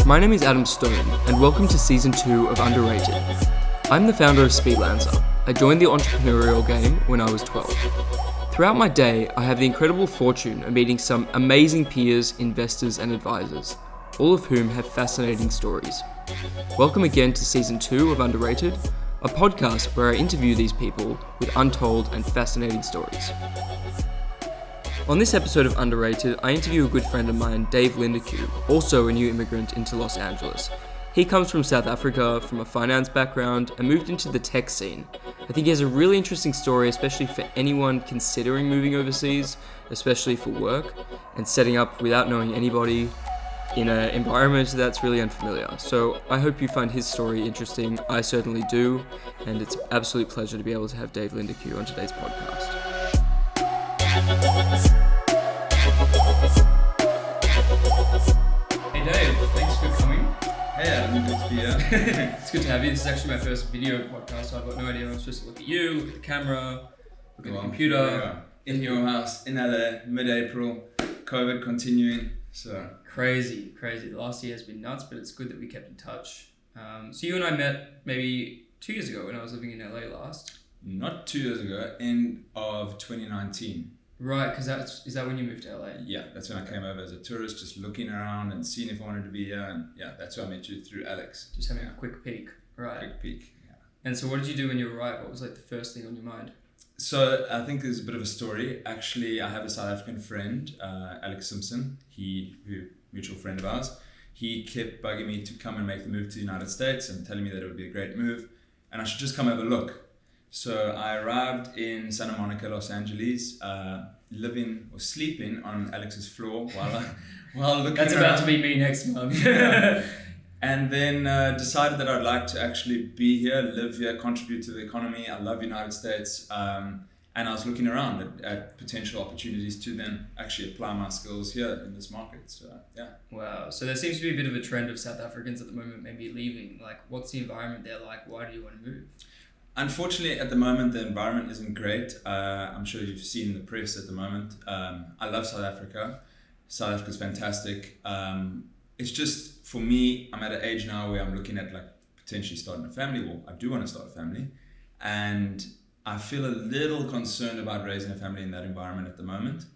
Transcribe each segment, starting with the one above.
My name is Adam Stone, and welcome to Season 2 of Underrated. I'm the founder of Speedlancer. I joined the entrepreneurial game when I was 12. Throughout my day, I have the incredible fortune of meeting some amazing peers, investors, and advisors, all of whom have fascinating stories. Welcome again to Season 2 of Underrated, a podcast where I interview these people with untold and fascinating stories. On this episode of Underrated, I interview a good friend of mine, Dave Lindeque, also a new immigrant into Los Angeles. He comes from South Africa, from a finance background, and moved into the tech scene. I think he has a really interesting story, especially for anyone considering moving overseas, especially for work, and setting up without knowing anybody in an environment that's really unfamiliar. So I hope you find his story interesting. I certainly do, and it's an absolute pleasure to be able to have Dave Lindeque on today's podcast. Hey Dave, thanks for coming. Hey Adam, good to be here. It's good to have you. This is actually my first video podcast, so I've got no idea if I'm supposed to look at you, look at the camera, look at the computer. In your house, in LA, mid-April, COVID continuing, so. Crazy. The last year has been nuts, but it's good that we kept in touch. So you and I met maybe 2 years ago when I was living in LA last. Not 2 years ago, end of 2019. Right, because is that when you moved to LA? Yeah, that's when I came over as a tourist, just looking around and seeing if I wanted to be here, and yeah, that's where I met you through Alex. Just having a quick peek, right? Quick peek, yeah. And so what did you do when you arrived? What was like the first thing on your mind? So I think there's a bit of a story. Actually, I have a South African friend, Alex Simpson, mutual friend of ours. He kept bugging me to come and make the move to the United States and telling me that it would be a great move and I should just come have a look. So I arrived in Santa Monica, Los Angeles, living or sleeping on Alex's floor while looking That's around. about to be me next month. And then decided that I'd like to actually be here, live here, contribute to the economy. I love the United States. And I was looking around at potential opportunities to then actually apply my skills here in this market. So, yeah. Wow. So there seems to be a bit of a trend of South Africans at the moment maybe leaving. Like, what's the environment there like? Why do you want to move? Unfortunately, at the moment, the environment isn't great. I'm sure you've seen the press at the moment. I love South Africa. South Africa's fantastic. It's just, for me, I'm at an age now where I'm looking at like potentially starting a family. Well, I do want to start a family. And I feel a little concerned about raising a family in that environment at the moment.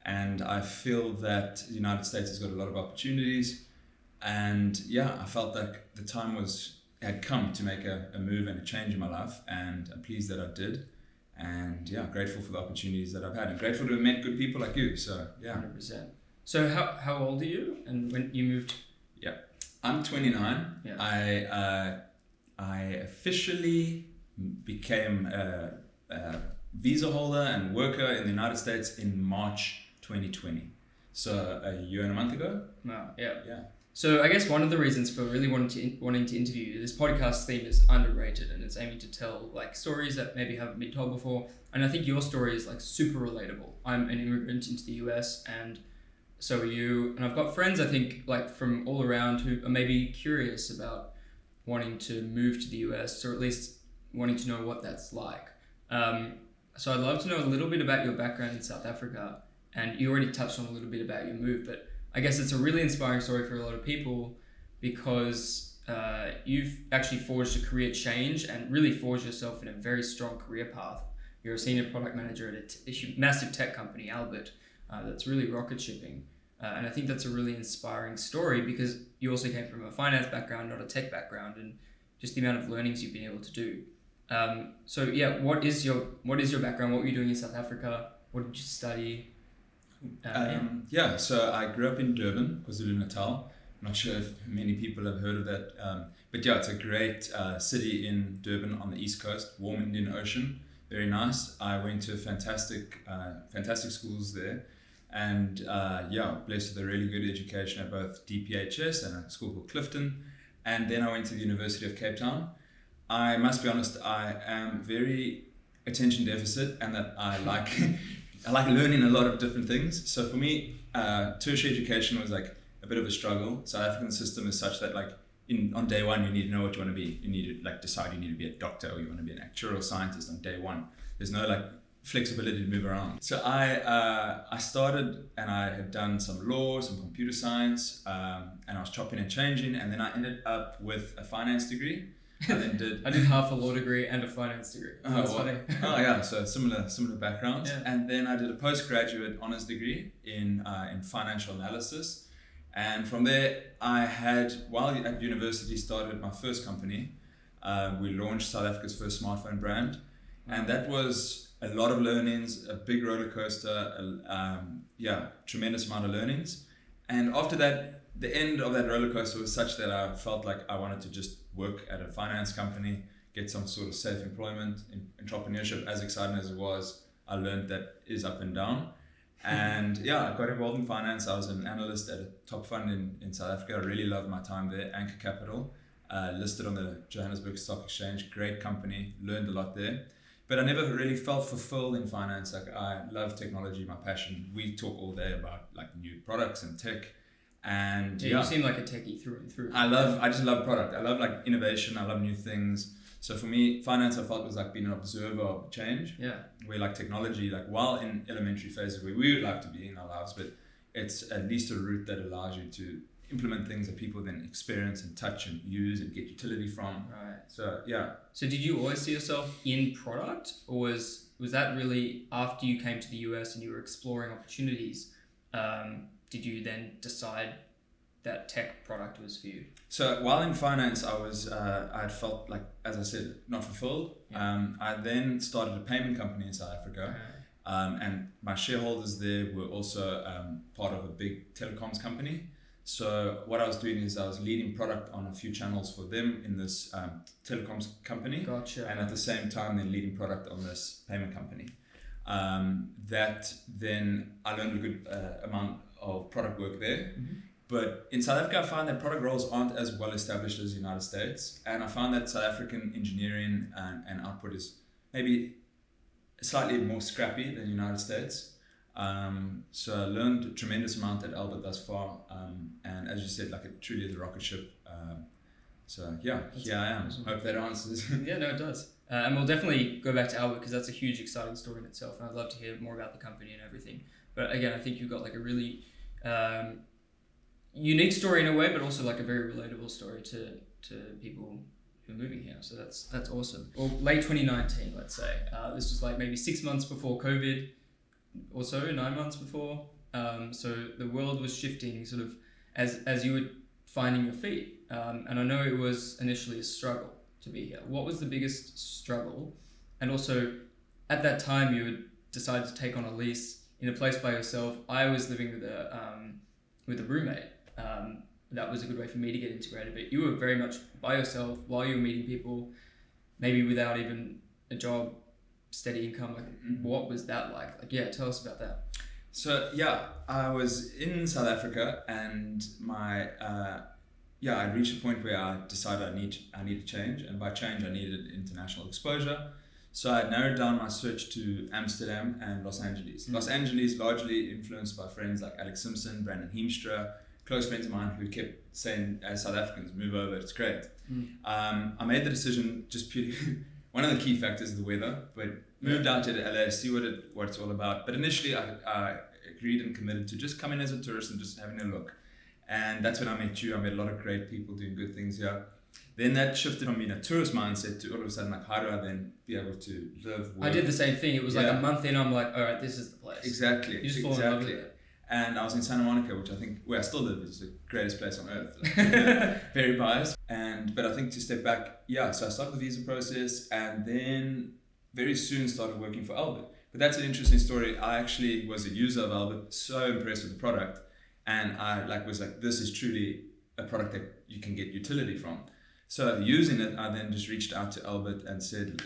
And I feel that the United States has got a lot of opportunities. And yeah, I felt like the time had come to make a move and a change in my life. And I'm pleased that I did. And yeah, grateful for the opportunities that I've had. And grateful to have met good people like you. So yeah. 100%. So how old are you? And when you moved? Yeah, I'm 29. Yeah. I officially became a visa holder and worker in the United States in March 2020. So a year and a month ago. Wow. Yeah. So I guess one of the reasons for really wanting to interview you, this podcast theme is underrated, and it's aiming to tell like stories that maybe haven't been told before. And I think your story is like super relatable. I'm an immigrant into the US, and so are you. And I've got friends, I think, like from all around who are maybe curious about wanting to move to the US, or at least wanting to know what that's like. So I'd love to know a little bit about your background in South Africa, and you already touched on a little bit about your move, but I guess it's a really inspiring story for a lot of people because you've actually forged a career change and really forged yourself in a very strong career path. You're a senior product manager at a massive tech company, Albert, that's really rocket shipping. And I think that's a really inspiring story because you also came from a finance background, not a tech background, and just the amount of learnings you've been able to do. So yeah, what is your background? What were you doing in South Africa? What did you study? So I grew up in Durban, KwaZulu-Natal. I'm not sure if many people have heard of that, but yeah, it's a great city in Durban on the East Coast, warm Indian Ocean, very nice. I went to fantastic schools there, and blessed with a really good education at both DPHS and a school called Clifton, and then I went to the University of Cape Town. I must be honest, I am very attention deficit, and that I like learning a lot of different things. So for me, tertiary education was like a bit of a struggle. South African system is such that like on day one, you need to know what you want to be. You need to like decide you need to be a doctor or you want to be an actuarial scientist on day one. There's no like flexibility to move around. So I started and I had done some law, some computer science, and I was chopping and changing, and then I ended up with a finance degree. I then did I did half a law degree and a finance degree. That's funny. Oh yeah, so similar backgrounds. Yeah. And then I did a postgraduate honors degree in financial analysis. And from there, I had, while at university, started my first company. We launched South Africa's first smartphone brand. And that was a lot of learnings, a big roller coaster, tremendous amount of learnings. And after that, the end of that roller coaster was such that I felt like I wanted to just work at a finance company, get some sort of safe employment. Entrepreneurship, as exciting as it was, I learned that is up and down. And I got involved in finance. I was an analyst at a top fund in South Africa. I really loved my time there. Anchor Capital, listed on the Johannesburg Stock Exchange. Great company, learned a lot there. But I never really felt fulfilled in finance. Like, I love technology, my passion. We talk all day about like new products and tech. And you seem like a techie through and through. I just love product. I love like innovation. I love new things. So for me, finance I felt was like being an observer of change. Yeah. Where like technology, like while in elementary phases where we would like to be in our lives, but it's at least a route that allows you to implement things that people then experience and touch and use and get utility from. Right. So yeah. So did you always see yourself in product, or was that really after you came to the US and you were exploring opportunities? Did you then decide that tech product was for you? So while in finance, I had felt like, as I said, not fulfilled. Yeah. I then started a payment company in South Africa. Okay. And my shareholders there were also part of a big telecoms company. So what I was doing is I was leading product on a few channels for them in this telecoms company. Gotcha. And at the same time, then leading product on this payment company. That then I learned a good amount of product work there. Mm-hmm. But in South Africa, I find that product roles aren't as well established as the United States. And I found that South African engineering and output is maybe slightly more scrappy than the United States. So I learned a tremendous amount at Albert thus far. And as you said, like it truly is a rocket ship. So yeah, here I am. Awesome. Hope that answers. Yeah, no, it does. And we'll definitely go back to Albert because that's a huge, exciting story in itself. And I'd love to hear more about the company and everything. But again, I think you've got like a really unique story in a way, but also like a very relatable story to people who are moving here. So that's awesome. Well, late 2019, let's say. This was like maybe 6 months before COVID, or so, 9 months before. So the world was shifting sort of as you were finding your feet. And I know it was initially a struggle to be here. What was the biggest struggle? And also, at that time, you had decided to take on a lease in a place by yourself. I was living with a roommate. That was a good way for me to get integrated. But you were very much by yourself while you were meeting people, maybe without even a job, steady income. Like, what was that like? Like, yeah, tell us about that. So yeah, I was in South Africa, and I reached a point where I decided I need to change, and by change I needed international exposure. So I narrowed down my search to Amsterdam and Los Angeles. Mm-hmm. Los Angeles, largely influenced by friends like Alex Simpson, Brandon Heemstra, close friends of mine who kept saying, as South Africans, move over, it's great. I made the decision just purely, one of the key factors is the weather, but moved out to LA, see what it's all about. But initially I agreed and committed to just coming as a tourist and just having a look. And that's when I met you. I met a lot of great people doing good things here. Then that shifted from being a tourist mindset to all of a sudden, like, how do I then be able to live, work? I did the same thing. It was like a month in, I'm like, all right, this is the place. Exactly. You just fall in love with it. And I was in Santa Monica, which I think, where I still live, is the greatest place on earth. Very biased. But I think to step back, so I started the visa process and then very soon started working for Albert. But that's an interesting story. I actually was a user of Albert, so impressed with the product. And I was like, this is truly a product that you can get utility from. So using it, I then just reached out to Albert and said,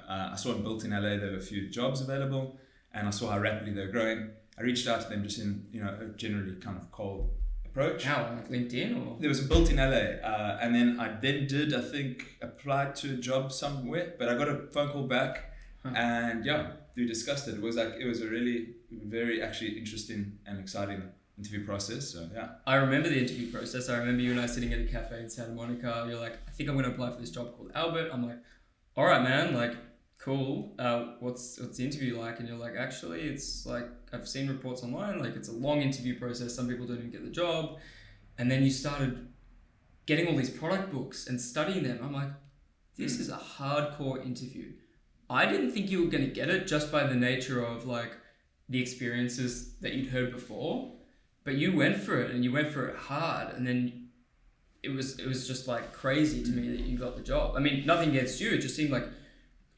I saw it built in LA, there were a few jobs available, and I saw how rapidly they're growing. I reached out to them just in, a generally kind of cold approach. How, on like LinkedIn or? There was a built in LA, and then I applied to a job somewhere, but I got a phone call back, and we discussed it. It was a really very actually interesting and exciting interview process. So I remember the interview process. I remember you and I sitting at a cafe in Santa Monica. You're like, I think I'm going to apply for this job called Albert. I'm like, all right, man, like, cool. What's the interview like? And you're like, actually, it's like, I've seen reports online, like it's a long interview process. Some people don't even get the job. And then you started getting all these product books and studying them. I'm like, this is a hardcore interview. I didn't think you were going to get it just by the nature of like the experiences that you'd heard before, but you went for it and you went for it hard. And then it was just like crazy to me that you got the job. I mean, nothing against you. It just seemed like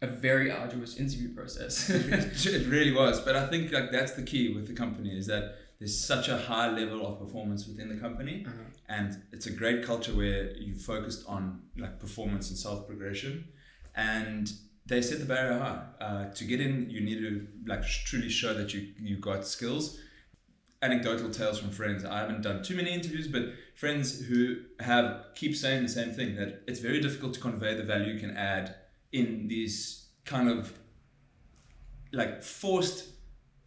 a very arduous interview process. It really was. But I think like that's the key with the company, is that there's such a high level of performance within the company. And it's a great culture where you focused on like performance and self-progression. And they set the barrier high. To get in, you need to like truly show that you got skills. Anecdotal tales from friends. I haven't done too many interviews, but friends who keep saying the same thing, that it's very difficult to convey the value you can add in these kind of like forced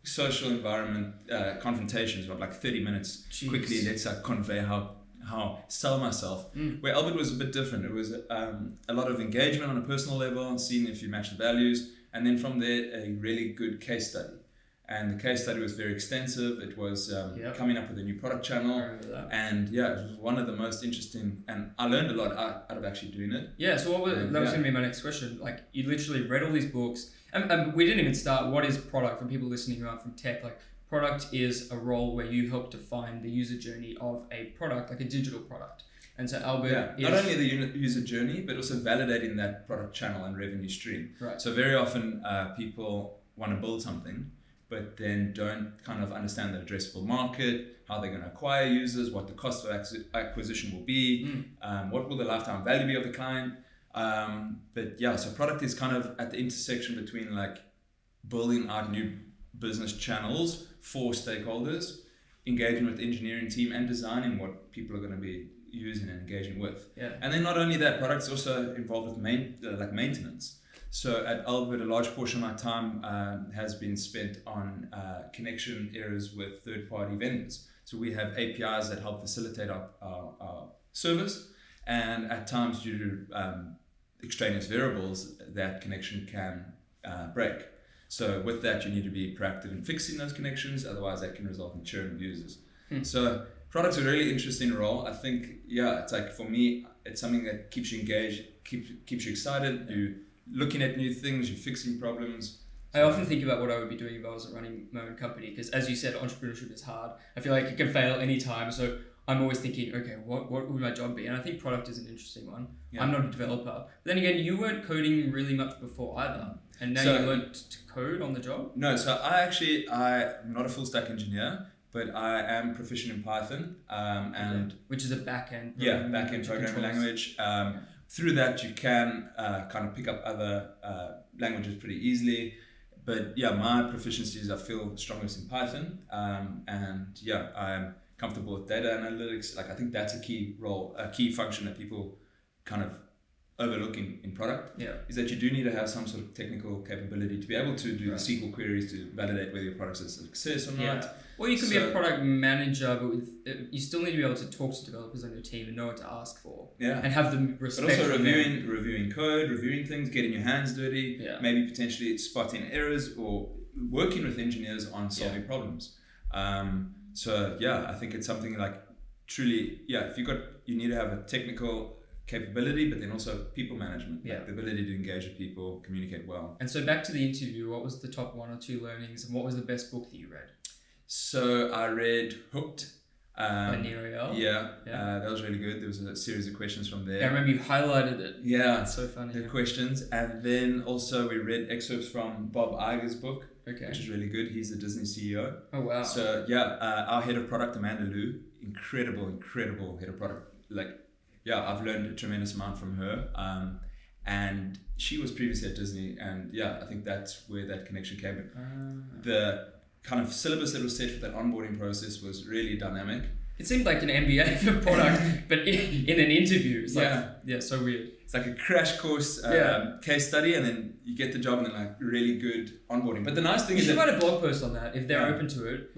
social environment confrontations of like 30 minutes. Jeez. Quickly, let's convey how sell myself. Where Albert was a bit different. It was a lot of engagement on a personal level and seeing if you match the values, and then from there a really good case study. And the case study was very extensive. It was coming up with a new product channel, and it was one of the most interesting, and I learned a lot out of actually doing it. Yeah, so that was going to be my next question. Like, you literally read all these books, and we didn't even start, what is product for people listening who aren't from tech? Like, product is a role where you help define the user journey of a product, like a digital product. And so Albert not only the user journey, but also validating that product channel and revenue stream. Right. So very often people want to build something, but then don't kind of understand the addressable market, how they're going to acquire users, what the cost of acquisition will be, what will the lifetime value be of the client. So product is kind of at the intersection between like building out new business channels for stakeholders, engaging with the engineering team, and designing what people are going to be using and engaging with. Yeah. And then not only that, product's also involved with maintenance. So at Albert, a large portion of my time has been spent on connection errors with third-party vendors. So we have APIs that help facilitate our service, and at times due to extraneous variables, that connection can break. So with that, you need to be proactive in fixing those connections, otherwise that can result in churn of users. So product's a really interesting role. I think, it's like, for me, it's something that keeps you engaged, keeps you excited. You're looking at new things, you're fixing problems. I often think about what I would be doing if I was running my own company, because as you said, entrepreneurship is hard. I feel like it can fail anytime. So I'm always thinking, okay, what would my job be? And I think product is an interesting one. Yeah. I'm not a developer. But then again, you weren't coding really much before either. And now you learned to code on the job? No, so I'm not a full stack engineer, but I am proficient in Python. Which is a back-end programming language. Through that, you can kind of pick up other languages pretty easily. But my proficiencies, I feel strongest in Python. I'm comfortable with data analytics. Like, I think that's a key function that people kind of overlooking in product. Is that you do need to have some sort of technical capability to be able to do the SQL queries to validate whether your product's a success or not. Or you can be a product manager, but you still need to be able to talk to developers on your team and know what to ask for. And have them respect. But also reviewing code, reviewing things, getting your hands dirty, maybe potentially spotting errors or working with engineers on solving problems. I think it's something like truly, you need to have a technical capability, but then also people management, like the ability to engage with people, communicate well. And so back to the interview, what was the top 1 or 2 learnings, and what was the best book that you read? So I read Hooked. By Nero. That was really good. There was a series of questions from there. I remember you highlighted it. Yeah. It's so funny. The questions. And then also we read excerpts from Bob Iger's book, which is really good. He's the Disney CEO. Oh, wow. So our head of product, Amanda Liu, incredible head of product. I've learned a tremendous amount from her. And she was previously at Disney, and I think that's where that connection came in. The kind of syllabus that was set for that onboarding process was really dynamic. It seemed like an MBA for product, but in an interview. It's like, so weird. It's like a crash course case study, and then you get the job, and then like really good onboarding. But the nice thing is you should write a blog post on that if they're open to it,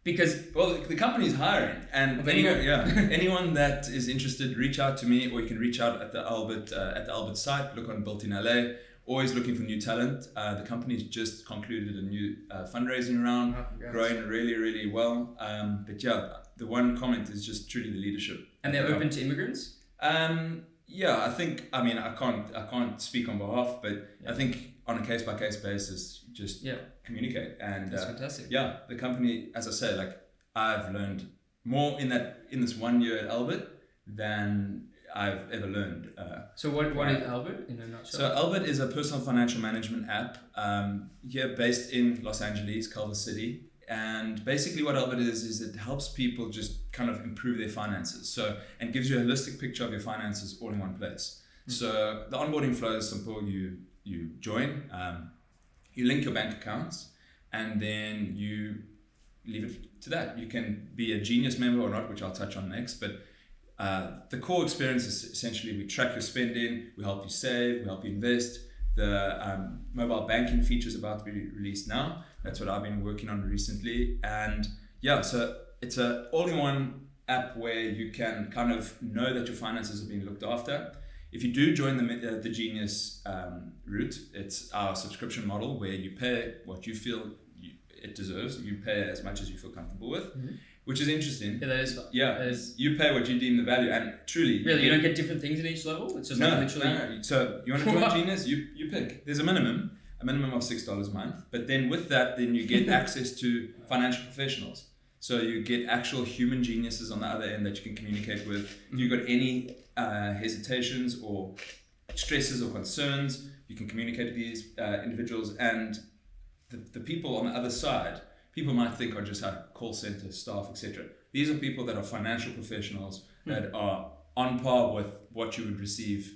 because the company's hiring, and anyone that is interested, reach out to me, or you can reach out at the Albert site. Look on Built in LA, always looking for new talent. The company's just concluded a new fundraising round, growing really, really well. But yeah, the one comment is just truly the leadership. And they're open to immigrants? Yeah, I can't speak on behalf, but I think on a case-by-case basis, just communicate. And that's fantastic. Yeah, the company, as I say, like I've learned more in this 1 year at Albert than I've ever learned. So what is Albert in a nutshell? So Albert is a personal financial management app here based in Los Angeles, Culver City. And basically what Albert is it helps people just kind of improve their finances. And gives you a holistic picture of your finances all in one place. Mm-hmm. So the onboarding flow is simple. You join, you link your bank accounts, and then you leave it to that. You can be a Genius member or not, which I'll touch on next. But the core experience is essentially we track your spending, we help you save, we help you invest. The mobile banking feature is about to be released now. That's what I've been working on recently. And yeah, so it's an all-in-one app where you can kind of know that your finances are being looked after. If you do join the Genius route, it's our subscription model where you pay what you feel it deserves. You pay as much as you feel comfortable with, which is interesting. Yeah, that is fun. Yeah, you pay what you deem the value, and truly, really, you don't get different things in each level. It's just literally. No. So you want to join Genius, you pick. There's a minimum of $6 a month, but then with that, then you get access to financial professionals. So you get actual human geniuses on the other end that you can communicate with. If you've got any hesitations or stresses or concerns, you can communicate with these individuals. And the people on the other side, people might think are just call center staff, etc. These are people that are financial professionals that are on par with what you would receive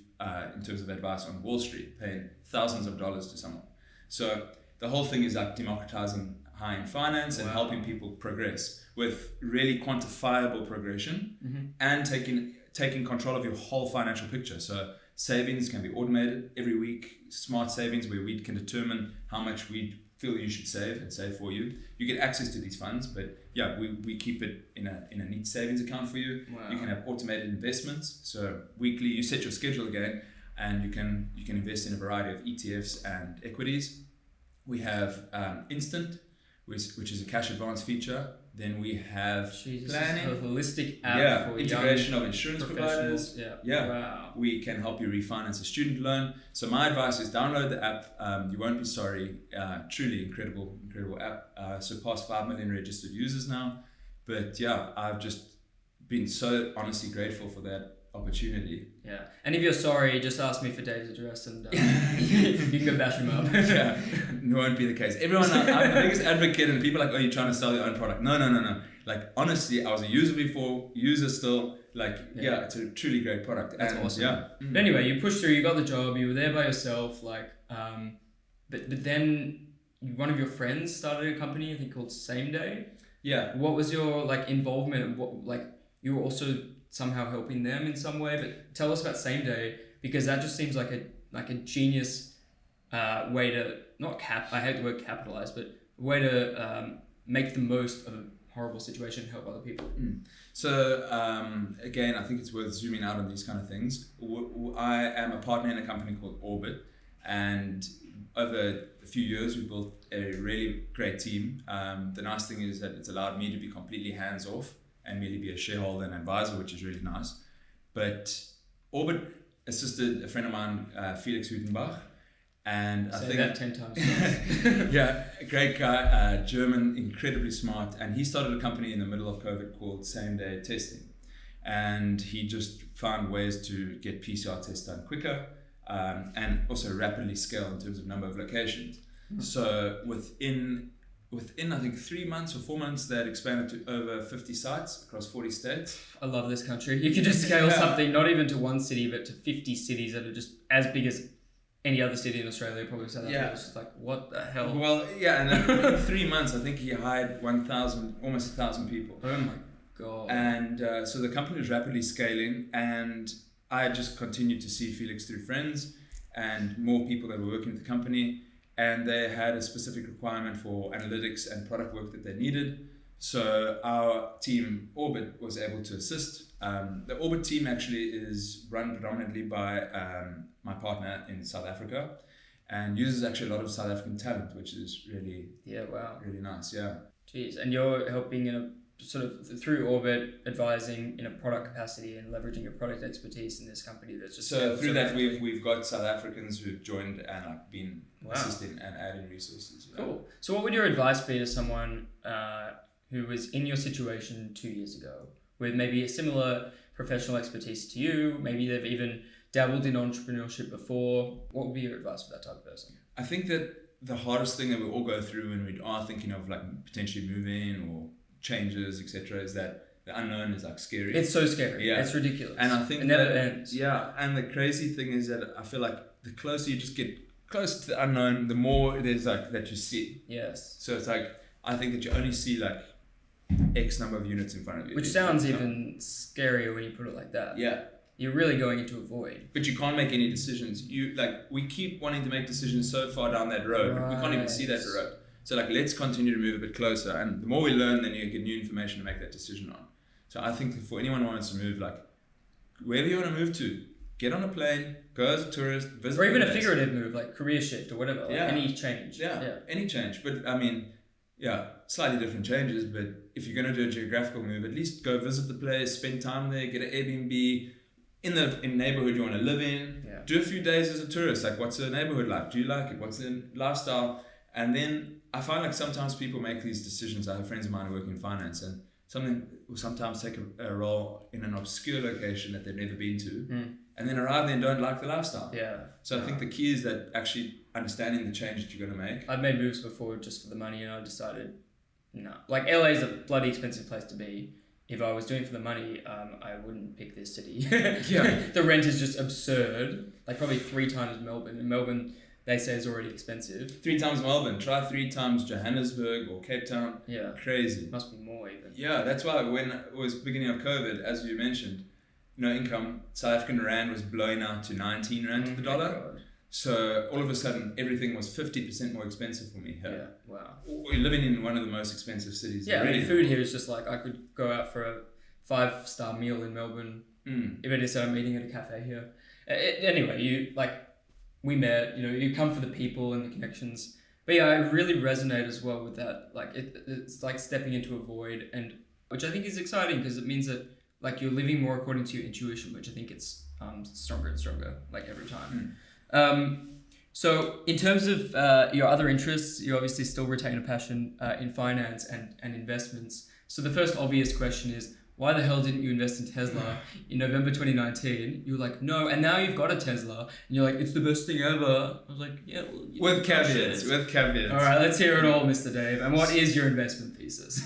in terms of advice on Wall Street, paying thousands of dollars to someone. So the whole thing is like democratizing high-end finance and helping people progress with really quantifiable progression and taking control of your whole financial picture. So savings can be automated every week, smart savings where we can determine how much we feel you should save and save for you. You get access to these funds, but yeah, we keep it in a neat savings account for you. Wow. You can have automated investments. So weekly, you set your schedule again, and you can invest in a variety of ETFs and equities. We have Instant, which is a cash advance feature. Then we have planning, a holistic app for integration of insurance providers. Yeah. Wow. We can help you refinance a student loan. So my advice is download the app. You won't be sorry. Truly incredible app. Surpassed 5 million registered users now. But yeah, I've just been so honestly grateful for that opportunity. Yeah. And if you're sorry, just ask me for Dave's address and you can go bash him up. Yeah, it won't be the case. Everyone, I'm the biggest advocate, and people are like, oh, you're trying to sell your own product. No. Like, honestly, I was a user before, user still. Like, it's a truly great product. That's awesome. Yeah. But anyway, you pushed through, you got the job, you were there by yourself, like, but then one of your friends started a company, I think called Same Day. Yeah. What was your like involvement, and what, like, you were also somehow helping them in some way, but tell us about Same Day, because that just seems like a genius way to I hate the word capitalize, but a way to make the most of a horrible situation and help other people. So again, I think it's worth zooming out on these kind of things. I am a partner in a company called Orbit, and over a few years we built a really great team. The nice thing is that it's allowed me to be completely hands off and merely be a shareholder and advisor, which is really nice. But Orbit assisted a friend of mine, Felix Hutenbach, and I think that 10 times. Yeah, a great guy, German, incredibly smart, and he started a company in the middle of COVID called Same Day Testing, and he just found ways to get PCR tests done quicker, and also rapidly scale in terms of number of locations. So within I think 3 months or 4 months, they had expanded to over 50 sites across 40 states. I love this country. You can just scale something not even to one city, but to 50 cities that are just as big as any other city in Australia, probably South Africa. It's just like, what the hell? Well, yeah, and in 3 months, I think he hired almost 1,000 people. Oh my God. And so the company was rapidly scaling, and I just continued to see Felix through friends and more people that were working at the company. And they had a specific requirement for analytics and product work that they needed. So our team, Orbit, was able to assist. The Orbit team actually is run predominantly by my partner in South Africa. and uses actually a lot of South African talent, which is really really nice. Yeah. Jeez, and you're helping in a sort of through Orbit, advising in a product capacity and leveraging your product expertise in this company that's just so through that we've got South Africans who've joined and like been assisting and adding resources. Cool. So what would your advice be to someone who was in your situation 2 years ago with maybe a similar professional expertise to you? Maybe they've even dabbled in entrepreneurship before. What would be your advice for that type of person? I think that the hardest thing that we all go through when we are thinking of like potentially moving or changes, etc., is that the unknown is like scary. It's so scary. Yeah. It's ridiculous. And I think it never ends. Yeah. And the crazy thing is that I feel like the closer you just get close to the unknown, the more it is like that you see. Yes. So it's like, I think that you only see like X number of units in front of you. Which sounds even scarier when you put it like that. Yeah. You're really going into a void. But you can't make any decisions. We keep wanting to make decisions so far down that road. Right. We can't even see that road. So like, let's continue to move a bit closer. And the more we learn, then you get new information to make that decision on. So I think for anyone who wants to move, like wherever you want to move to, get on a plane, go as a tourist, visit. Or even a figurative move, like career shift or whatever. Like any change. Yeah, any change. But I mean, slightly different changes. But if you're going to do a geographical move, at least go visit the place, spend time there, get an Airbnb in the neighborhood you want to live in. Yeah. Do a few days as a tourist. Like, what's the neighborhood like? Do you like it? What's the lifestyle? And then I find like sometimes people make these decisions. I have friends of mine who work in finance, and something will sometimes take a role in an obscure location that they've never been to, and then arrive there and don't like the lifestyle. Yeah. So I think the key is that actually understanding the change that you're going to make. I've made moves before just for the money, and I decided, no. Like, LA is a bloody expensive place to be. If I was doing it for the money, I wouldn't pick this city. Yeah. The rent is just absurd. Like, probably 3 times Melbourne. In Melbourne, they say is already expensive. 3 times Melbourne. Try 3 times Johannesburg or Cape Town. Yeah. Crazy. Must be more even. Yeah, that's why when it was beginning of COVID, as you mentioned, income, South African rand was blowing out to 19 rand to the dollar. God. So all of a sudden, everything was 50% more expensive for me here. Yeah, wow. We're living in one of the most expensive cities. Yeah, I mean, food here is just like, I could go out for a 5-star meal in Melbourne, if it is that I'm meeting at a cafe here. Anyway, we met, you come for the people and the connections. But yeah, I really resonate as well with that. Like, it's like stepping into a void, and which I think is exciting because it means that like you're living more according to your intuition, which I think it's stronger and stronger, like every time. So in terms of your other interests, you obviously still retain a passion in finance and investments. So the first obvious question is, why the hell didn't you invest in Tesla in November 2019? You were like, no, and now you've got a Tesla, and you're like, it's the best thing ever. I was like, yeah. Well, with caveats. All right, let's hear it all, Mr. Dave. And what is your investment thesis?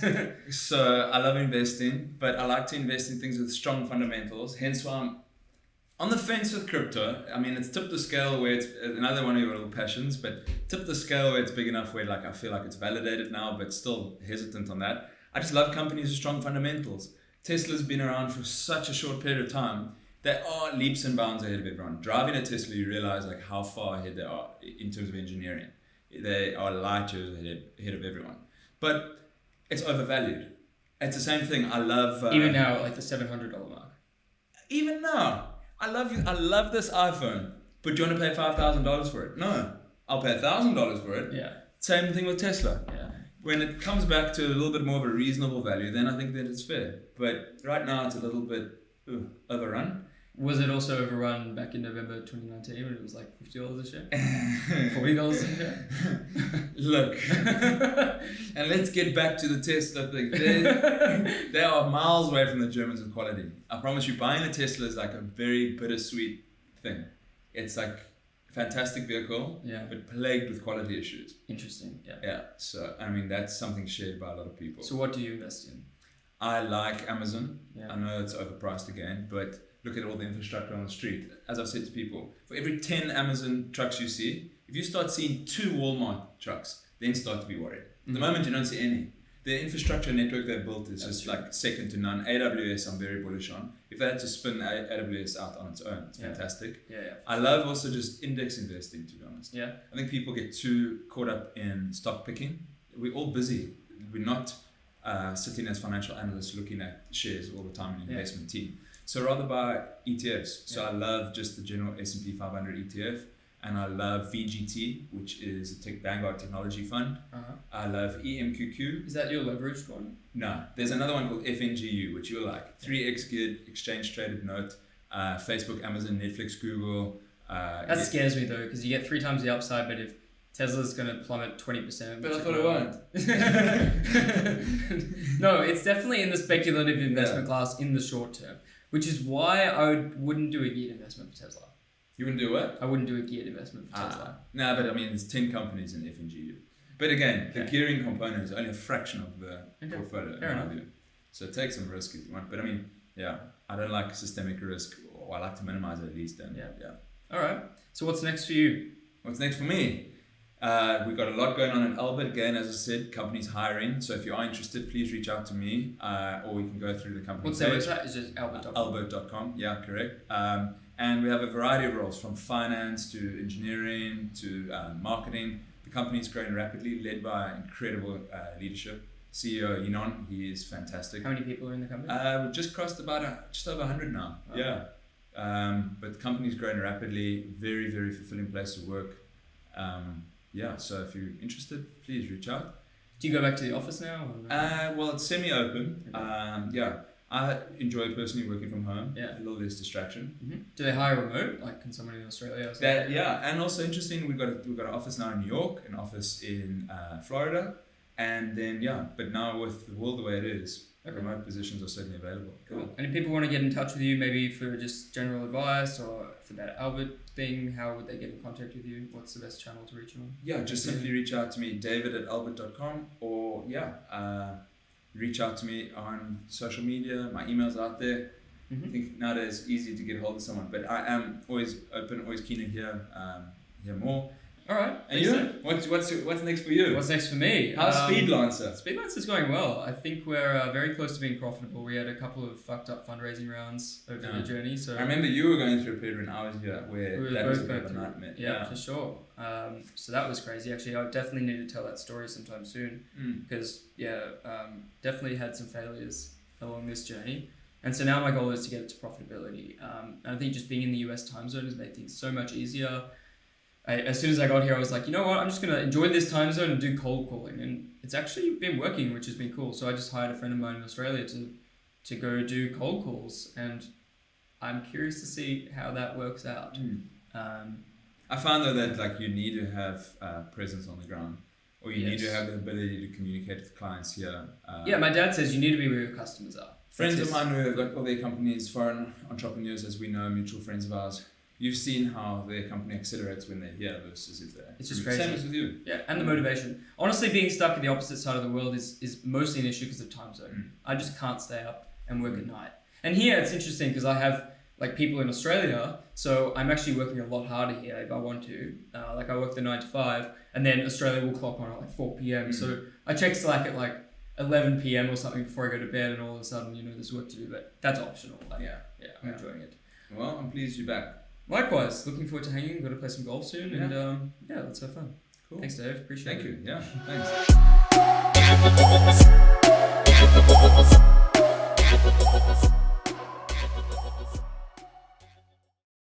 So I love investing, but I like to invest in things with strong fundamentals. Hence why I'm on the fence with crypto. I mean, it's tipped the scale where it's another one of your little passions, but tipped the scale where it's big enough where like I feel like it's validated now, but still hesitant on that. I just love companies with strong fundamentals. Tesla's been around for such a short period of time. They are leaps and bounds ahead of everyone. Driving a Tesla, you realize like how far ahead they are in terms of engineering. They are light years ahead of everyone. But it's overvalued. It's the same thing. I love even now, like the $700 mark. Even now, I love this iPhone. But do you want to pay $5,000 for it? No, I'll pay $1,000 for it. Yeah. Same thing with Tesla. Yeah. When it comes back to a little bit more of a reasonable value, then I think that it's fair. But right now, it's a little bit overrun. Was it also overrun back in November 2019 when it was like $50 a share? $40 a share? Look, and let's get back to the Tesla thing. They are miles away from the Germans with quality. I promise you, buying a Tesla is like a very bittersweet thing. It's like a fantastic vehicle, but plagued with quality issues. Interesting, yeah. Yeah, so I mean, that's something shared by a lot of people. So what do you invest in? I like Amazon. Yeah. I know it's overpriced again, but look at all the infrastructure on the street. As I've said to people, for every 10 Amazon trucks you see, if you start seeing 2 Walmart trucks, then start to be worried. At the moment, you don't see any. The infrastructure network they've built is just like second to none. AWS, I'm very bullish on. If they had to spin AWS out on its own, it's fantastic. Yeah. I love also just index investing, to be honest. Yeah. I think people get too caught up in stock picking. We're all busy. We're not sitting as financial analysts looking at shares all the time in the investment team. So rather buy ETFs. So I love just the general S&P 500 ETF. and I love VGT, which is a Vanguard Technology Fund. Uh-huh. I love EMQQ. Is that your leveraged one? No, there's another one called FNGU, which you'll like. 3x good, exchange traded note, Facebook, Amazon, Netflix, Google. That scares me though, because you get 3 times the upside, but if Tesla's going to plummet 20%. But I thought it won't. No, it's definitely in the speculative investment class in the short term, which is why I wouldn't do a geared investment for Tesla. You wouldn't do what? I wouldn't do a geared investment for Tesla. No, but I mean, there's 10 companies in FNGU. But again, the gearing component is only a fraction of the portfolio, in my view. So take some risk if you want. But I mean, I don't like systemic risk, or I like to minimize it at least. And All right. So what's next for you? What's next for me? We've got a lot going on in Albert. Again, as I said, companies hiring. So if you are interested, please reach out to me, or we can go through the company. What's their website? Is it albert.com? Albert.com. Yeah, correct. And we have a variety of roles, from finance to engineering to marketing. The company is growing rapidly, led by incredible leadership. CEO Yinon, he is fantastic. How many people are in the company? We've just crossed about just over 100 now. Oh. Yeah. But the company is growing rapidly. Very, very fulfilling place to work. So if you're interested, please reach out. Do you go back to the office now? Well, it's semi-open. I enjoy personally working from home. Yeah. A little less distraction. Mm-hmm. Do they hire remote? Like, can someone in Australia? And also interesting, we've got an office now in New York, an office in Florida, and then but now with the world the way it is, remote positions are certainly available. Cool. And if people want to get in touch with you, maybe for just general advice or for that Albert thing, how would they get in contact with you? What's the best channel to reach you on? Yeah, just simply reach out to me, david@albert.com, or reach out to me on social media. My email's out there. Mm-hmm. I think nowadays it's easy to get a hold of someone, but I am always open, always keen to hear more. All right. And you? What's next for you? What's next for me? How's Speedlancer? Speedlancer's going well. I think we're very close to being profitable. We had a couple of fucked up fundraising rounds over the journey. So I remember you were going through a period when I was here where that was a bit of a nightmare. Yeah, for sure. So that was crazy. Actually, I definitely need to tell that story sometime soon because definitely had some failures along this journey. And so now my goal is to get it to profitability. And I think just being in the US time zone has made things so much easier. As soon as I got here, I was like, you know what, I'm just going to enjoy this time zone and do cold calling. And it's actually been working, which has been cool. So I just hired a friend of mine in Australia to go do cold calls. And I'm curious to see how that works out. I found though that you need to have presence on the ground, or you need to have the ability to communicate with clients here. My dad says you need to be where your customers are. Friends of mine who have got all their companies, foreign entrepreneurs, as we know, mutual friends of ours, you've seen how their company accelerates when they're here versus if they're... It's just crazy. Same as with you. Yeah, and the motivation. Honestly, being stuck at the opposite side of the world is mostly an issue because of time zone. I just can't stay up and work at night. And here it's interesting because I have people in Australia, so I'm actually working a lot harder here if I want to. I work the 9 to 5, and then Australia will clock on at 4 p.m. So I check Slack at 11 p.m. or something before I go to bed, and all of a sudden, there's work to do, but that's optional. I'm enjoying it. Well, I'm pleased you're back. Likewise, looking forward to hanging. Got to play some golf soon, and let's have fun. Cool. Thanks, Dave. Appreciate it. Thank you. Yeah, thanks.